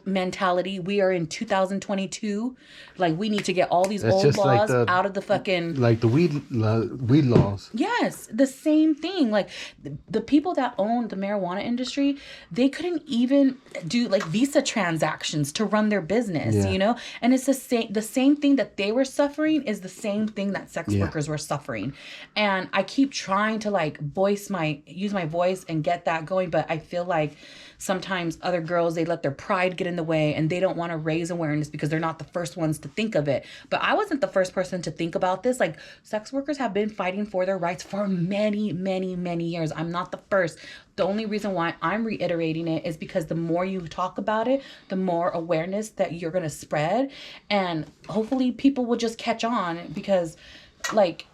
mentality. We are in 2022. Like, we need to get all these That's old just laws like out of the fucking... Like the weed laws. Yes, the same thing. Like, the people that own the marijuana industry, they couldn't even do like visa transactions to run their business, you know? And it's the same thing that they were suffering is the same thing that sex workers were suffering. And I keep trying to like use my voice and get that going, but I feel like sometimes other girls, they let their pride get in the way and they don't want to raise awareness because they're not the first ones to think of it. But I wasn't the first person to think about this. Like, sex workers have been fighting for their rights for many, many, many years. I'm not the first. The only reason why I'm reiterating it is because the more you talk about it, the more awareness that you're going to spread. And hopefully people will just catch on, because like,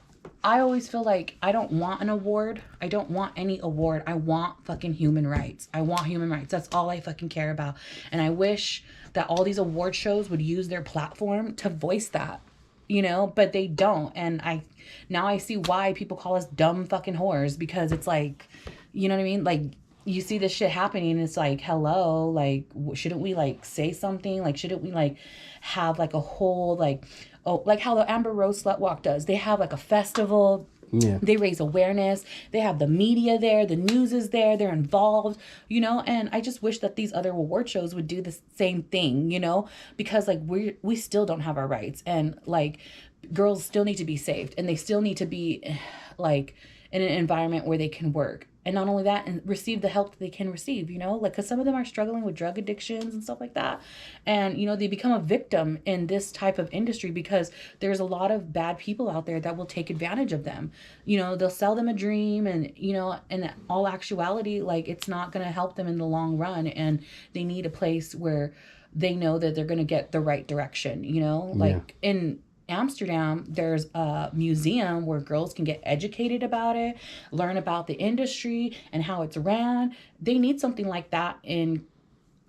I always feel like I don't want an award. I don't want any award. I want fucking human rights. I want human rights. That's all I fucking care about. And I wish that all these award shows would use their platform to voice that, you know, but they don't. And now I see why people call us dumb fucking whores, because it's like, you know what I mean? Like, you see this shit happening and it's like, hello, like, shouldn't we like say something? Like, shouldn't we like have like a whole like, oh, like how the Amber Rose Slut Walk does. They have like a festival. Yeah. They raise awareness. They have the media there. The news is there. They're involved, you know? And I just wish that these other award shows would do the same thing, you know? Because like we still don't have our rights. And like, girls still need to be saved. And they still need to be like in an environment where they can work. And not only that, and receive the help that they can receive, you know, like, because some of them are struggling with drug addictions and stuff like that. And, you know, they become a victim in this type of industry because there's a lot of bad people out there that will take advantage of them. You know, they'll sell them a dream and, you know, in all actuality, like, it's not going to help them in the long run. And they need a place where they know that they're going to get the right direction, you know, like in Amsterdam, there's a museum where girls can get educated about it, learn about the industry and how it's ran. They need something like that in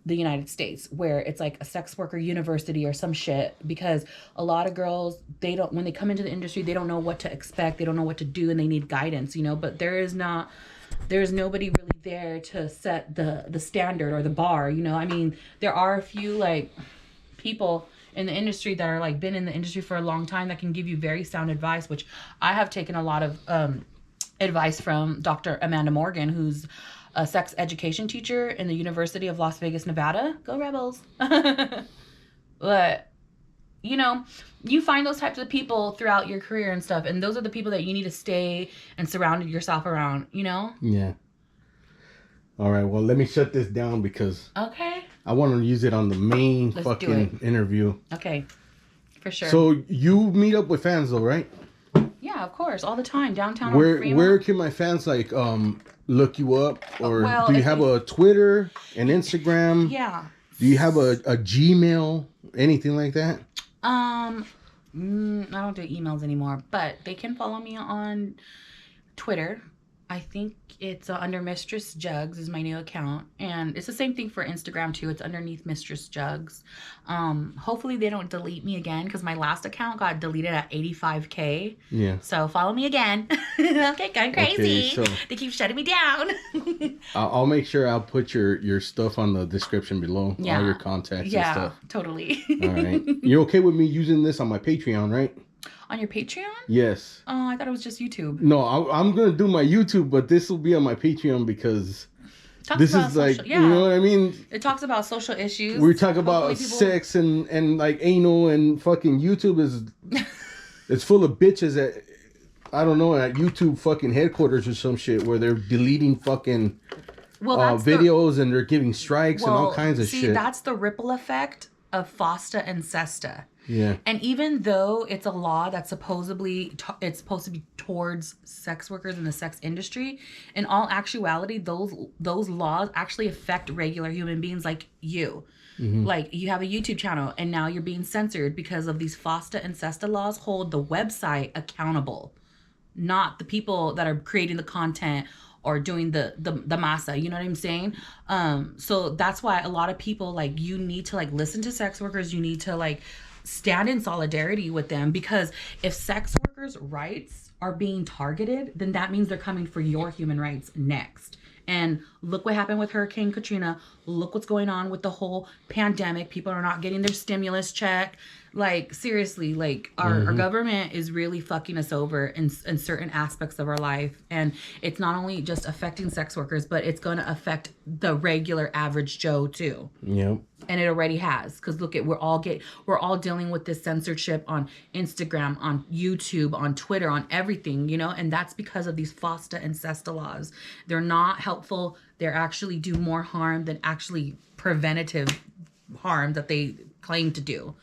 the United States, where it's like a sex worker university or some shit, because a lot of girls, when they come into the industry, they don't know what to expect. They don't know what to do, and they need guidance, you know, but there's nobody really there to set the standard or the bar, you know. I mean, there are a few like people in the industry that are like been in the industry for a long time that can give you very sound advice, which I have taken a lot of advice from Dr. Amanda Morgan, who's a sex education teacher in the University of Las Vegas, Nevada. Go Rebels. But, you know, you find those types of people throughout your career and stuff, and those are the people that you need to stay and surround yourself around, you know? Yeah. All right, well, let me shut this down because I want to use it on the main fucking interview. Okay, for sure. So you meet up with fans though, right? Yeah, of course, all the time, downtown. Where can my fans like look you up, or do you have a Twitter, an Instagram? Yeah. Do you have a Gmail, anything like that? I don't do emails anymore, but they can follow me on Twitter. I think it's under Mistress Jugs is my new account, and it's the same thing for Instagram too. It's underneath Mistress Jugs. Hopefully they don't delete me again, because my last account got deleted at 85K. Yeah. So follow me again. Okay, going crazy. Okay, so they keep shutting me down. I'll make sure I'll put your stuff on the description below. Yeah. All your contacts and stuff. Yeah, totally. All right. You're okay with me using this on my Patreon, right? On your Patreon? Yes. Oh, I thought it was just YouTube. No, I'm going to do my YouTube, but this will be on my Patreon because this is like, you know what I mean? It talks about social issues. We talk about sex and like anal, and fucking YouTube is it's full of bitches at, I don't know, at YouTube fucking headquarters or some shit where they're deleting fucking videos and they're giving strikes and all kinds of shit. See, that's the ripple effect of FOSTA and SESTA. Yeah. And even though it's a law that's supposedly it's supposed to be towards sex workers in the sex industry, in all actuality, those laws actually affect regular human beings like you. Mm-hmm. Like, you have a YouTube channel and now you're being censored because of these FOSTA and SESTA laws hold the website accountable, not the people that are creating the content or doing the masa, you know what I'm saying? So that's why a lot of people, like, you need to like listen to sex workers. You need to like stand in solidarity with them, because if sex workers' rights are being targeted, then that means they're coming for your human rights next. And Look what happened with Hurricane Katrina. Look what's going on with the whole pandemic. People are not getting their stimulus check. Like, seriously, like, our government is really fucking us over in certain aspects of our life. And it's not only just affecting sex workers, but it's going to affect the regular average Joe, too. Yep. And it already has, because look at we're all dealing with this censorship on Instagram, on YouTube, on Twitter, on everything, you know, and that's because of these FOSTA and SESTA laws. They're not helpful. They actually do more harm than actually preventative harm that they claim to do.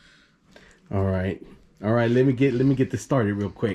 All right. Let me get this started real quick.